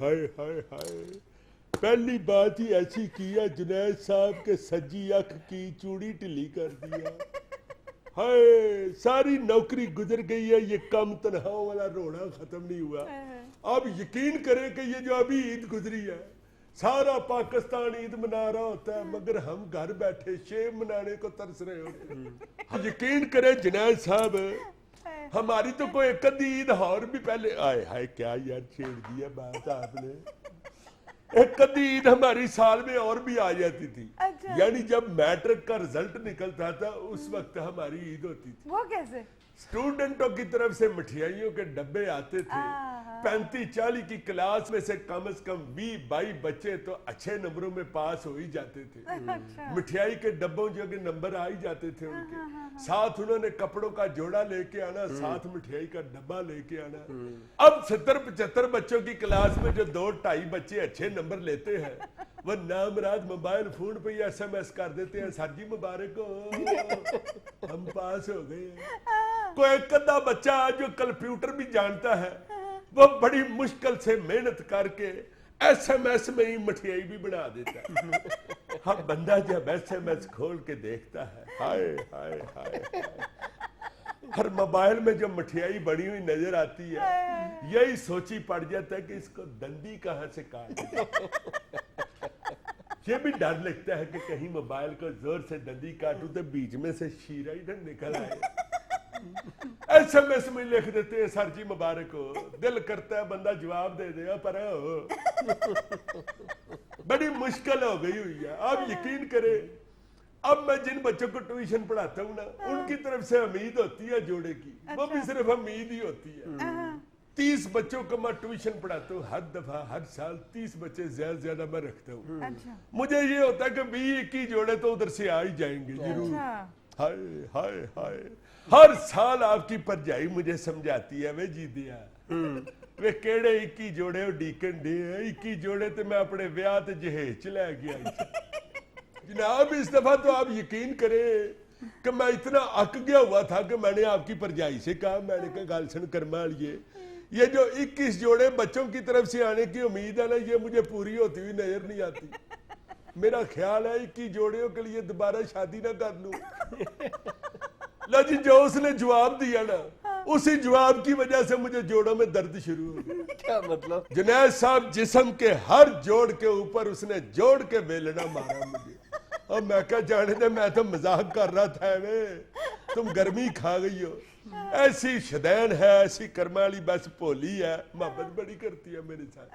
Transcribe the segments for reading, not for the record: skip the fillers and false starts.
ہائے ہائے ہائے، پہلی بات ہی ایسی کیا جنید صاحب کے سجی اکھ کی چوڑی ٹلی کر دیا۔ ہائے ساری نوکری گزر گئی ہے، یہ کم تنخواہوں والا رونا ختم نہیں ہوا۔ آپ یقین کریں کہ یہ جو ابھی عید گزری ہے، سارا پاکستان عید منا رہا ہوتا ہے مگر ہم گھر بیٹھے شیو منانے کو ترس رہے ہوتے ہیں۔ یقین کریں جنید صاحب، ہماری تو کوئی ایک ادھی عید اور بھی پہلے آئے ہائے کیا یار چھیڑ دیا بات آپ نے، ایک ادھی عید ہماری سال میں اور بھی آ جاتی تھی، یعنی جب میٹرک کا رزلٹ نکلتا تھا اس وقت ہماری عید ہوتی تھی۔ وہ کیسے؟ اسٹوڈنٹوں کی طرف سے مٹھائیوں کے ڈبے آتے تھے، 35-40 کی کلاس میں سے کم از کم 20-22 بچے تو اچھے نمبروں میں پاس ہو ہی جاتے تھے۔ مٹھائی کے ڈبوں جو کہ نمبر آ ہی جاتے تھے ان کے ساتھ، انہوں نے کپڑوں کا جوڑا لے کے آنا، ساتھ مٹھائی کا ڈبہ لے کے آنا۔ اب 70-75 بچوں کی کلاس میں جو 2-2.5 بچے اچھے نمبر لیتے ہیں، وہ نامراد موبائل فون پہ ہی ایس ایم ایس کر دیتے ہیں، سر جی مبارک ہو ہم پاس ہو گئے ہیں۔ کوئی ایک ادھا بچہ جو کمپیوٹر بھی جانتا ہے، وہ بڑی مشکل سے محنت کر کے ایس ایم ایس میں ہی مٹھائی بھی بنا دیتا ہے۔ ہم بندہ جب ایس ایم ایس کھول کے دیکھتا ہے، ہائے ہائے ہائے، ہر موبائل میں جو مٹھائی بڑی ہوئی نظر آتی ہے، یہی سوچی پڑ جاتا ہے کہ اس کو دندی کہاں سے کاٹ دیں۔ یہ بھی ڈر لگتا ہے کہ کہیں موبائل کو زور سے دندی کاٹوں تو بیچ میں سے شیرہ ہی نہ نکل آئے۔ ایس ایم ایس میں لکھ دیتے ہیں سر جی مبارک ہو، دل کرتا ہے بندہ جواب دے دے پر ہو، بڑی مشکل ہو گئی ہوئی ہے۔ آپ یقین کریں، اب میں جن بچوں کو ٹیوشن پڑھاتا ہوں نا، ان کی طرف سے امید ہوتی ہے جوڑے کی، وہ بھی صرف امید ہی ہوتی ہے۔ 30 بچوں کو میں ٹیوشن پڑھاتا ہوں، ہر دفعہ ہر سال 30 بچے زیادہ زیادہ میں رکھتا ہوں۔ مجھے یہ ہوتا ہے کہ 20-21 جوڑے تو ادھر سے آ ہی جائیں گے ضرور۔ ہائے ہائے ہائے، ہر سال آپ کی پرجائی مجھے سمجھاتی ہے، وے جی دیا وے کیڑے 21 جوڑے ہو ڈیکن ڈے 21 جوڑے تے میں اپنے ویاہ تے جہیز چلے گیا۔ جناب اس دفعہ تو آپ یقین کریں کہ میں اتنا اک گیا ہوا تھا کہ میں نے آپ کی پرجائی سے کہا، میں نے کہا گالسن کرما لیے، یہ جو 21 جوڑے بچوں کی طرف سے آنے کی امید ہے نا، یہ مجھے پوری ہوتی ہوئی نظر نہیں آتی۔ میرا خیال ہے 21 جوڑیوں کے لیے دوبارہ شادی نہ کر لوں۔ جی جو اس نے جواب دیا نا، اسی جواب کی وجہ سے مجھے جوڑوں میں درد شروع ہو گیا۔ کیا مطلب؟ جنید صاحب جسم کے ہر جوڑ کے اوپر اس نے جوڑ کے بیلنا مارا مجھے، اور میں کہا جانے دے، میں تو مذاق کر رہا تھا، تم گرمی کھا گئی ہو۔ ایسی شدین ہے، ایسی کرمالی، بس پولی ہے، محبت بڑی کرتی ہے میرے ساتھ۔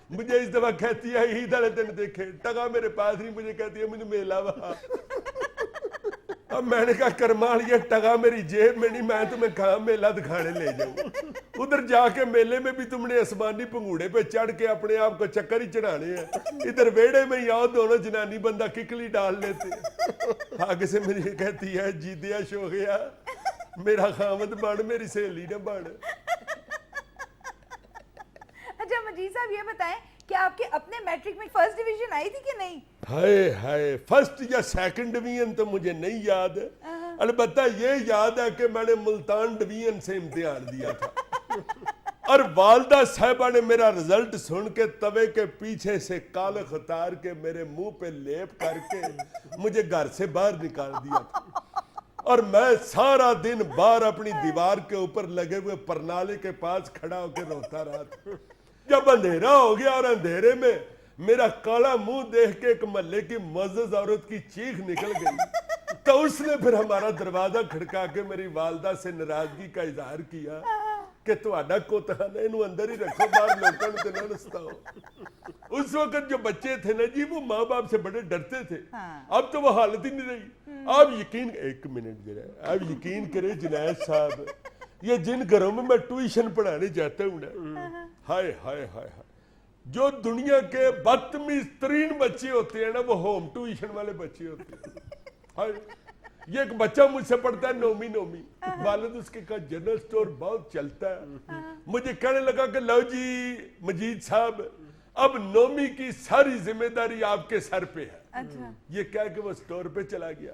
مجھے اس دفعہ کہتی ہے عید والے دن دیکھے ٹگا میرے پاس نہیں، مجھے کہتی ہے مجھے میلہ وہاں۔ اب میں نے کہا کرمال یہ ٹگا میری جیب میں نہیں، میں تمہیں کہاں میلہ دکھانے لے جاؤں، ادھر جا کے میلے میں بھی تم نے آسمانی پنگوڑے پہ چڑھ کے اپنے آپ کو چکر ہی چڑھانے ہیں، ادھر ویڑے میں ہی آؤ دونوں جنانی بندہ ککلی ڈال لیتے۔ آگے سے میری کہتی ہے جی دیا شو گیا، میرا خامد بن میری سہیلی نہ بن۔ اچھا مجید صاحب یہ بتائیں کہ آپ کے اپنے میٹرک میں فرسٹ ڈویژن آئی تھی کہ نہیں؟ ہائے ہائے، فرسٹ یا سیکنڈ ڈویژن تو مجھے نہیں یاد، البتہ یہ یاد ہے کہ میں نے ملتان ڈویژن سے امتحان دیا تھا، اور والدہ صاحبہ نے میرا رزلٹ سن کے توے کے پیچھے سے کالخ اتار کے میرے منہ پہ لیپ کر کے مجھے گھر سے باہر نکال دیا تھا، اور میں سارا دن باہر اپنی دیوار کے اوپر لگے ہوئے پرنالے کے پاس کھڑا ہو کے روتا رہا تھا۔ جب اندھیرا ہو گیا اور اندھیرے میں میرا کالا منہ دیکھ کے ایک محلے کی معزز عورت کی چیخ نکل گئی، تو اس نے پھر ہمارا دروازہ کھڑکا کے میری والدہ سے ناراضگی کا اظہار کیا کہ تہاڈا کوتانا انہوں اندر ہی رکھو، باہر لوکاں نوں تے نہ نساؤ۔ اس وقت جو بچے تھے نا جی، وہ ماں باپ سے بڑے ڈرتے تھے، اب تو وہ حالت ہی نہیں رہی۔ آپ یقین، ایک منٹ ذرا، آپ یقین کریں جنید صاحب، یہ جن گھروں میں ٹیوشن پڑھانے جاتا ہوں نا، ہائے ہائے ہائے ہائے، جو دنیا کے بدتمیز ترین بچے ہوتے ہیں نا، وہ ہوم ٹیوشن والے بچے ہوتے ہیں۔ ہائے، یہ ایک بچہ مجھ سے پڑھتا ہے نومی، والد اس کے کہا جنرل سٹور بہت چلتا ہے، مجھے کہنے لگا کہ لو جی مجید صاحب اب نومی کی ساری ذمہ داری آپ کے سر پہ ہے۔ یہ کہہ کہ وہ سٹور پہ چلا گیا۔